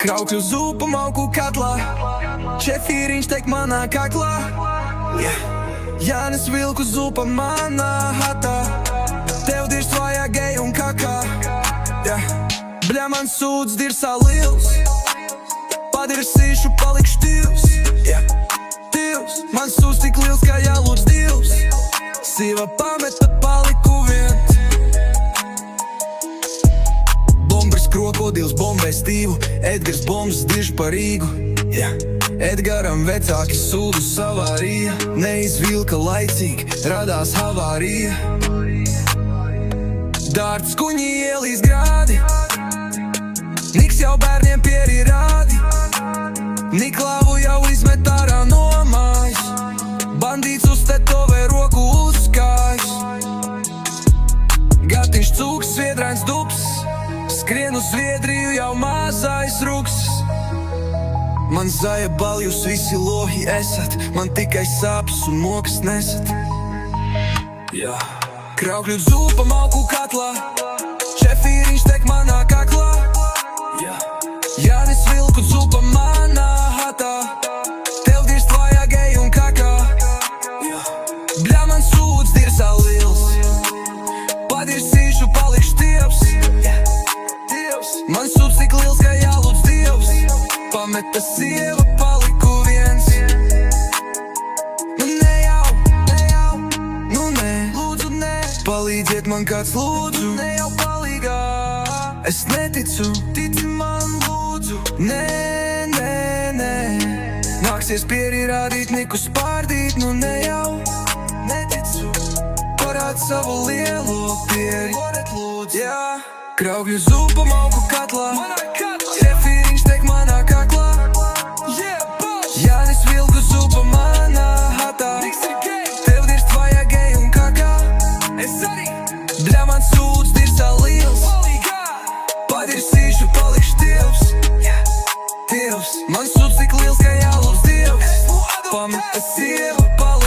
Kraukļu zupa malku katlā, čefīriņš tek manā kaklā. Jānis vilku zupa manā hatā, tev dirst vajag gej un kakā. Bļa man sūds dirsā liels, padirsīšu palikšu tīvs. Tīvs, man sūds tik liels kā jālūdz Dievs. Sieva pameta paliku vien. Bombris krokodils bombē Stīvu, Edgars bombs dirž par Rīgu. Edgaram vecāki sūdu savārija, neizvilka laicīgi, radās havārija. Dārts kuņi ielīs grādi, Niks jau bērniem pieri rādi. Niklāvu jau izmet ārā no mājas, bandīts uz tetovē roku uzkājas. Gatiņš cūks, sviedrāns dubs, skrien uz Zviedriju jau mazais ruks. Man zaja bal, jūs visi lohi esat, man tikai sāpes un mokas nesat. Kraukļu zupa malku katlā, čefīriņš tek manā kaklā. Jānis vilku zupa manā hatā, tev dirst vajag gej un kakā. Bļa man sūds dirsā liels, padirsīšu palikšu tievs. Man sūds tik liels kā jālūdz Dievs, pameta sieva paliku viens. Nu ne jau, nu nē, lūdzu nē, palīdziet man kāds lūdzu. Ne jau palīgā, es neticu, tici man lūdzu. Nē, nāksies pieri rādīt, Niku spārdīt. Nu ne jau, neticu, parād savu lielo pieri. Kraukļu zupa malku katlā, čefīriņš tek manā kaklā. Jānis vilku zupa manā hatā, tev dirst vajag gej un kakā. Bļa man sūds dirsā liels, padirsīšu palikšu tievs. Man sūds tik liels kā jālūdz Dievs, pameta sieva paliku.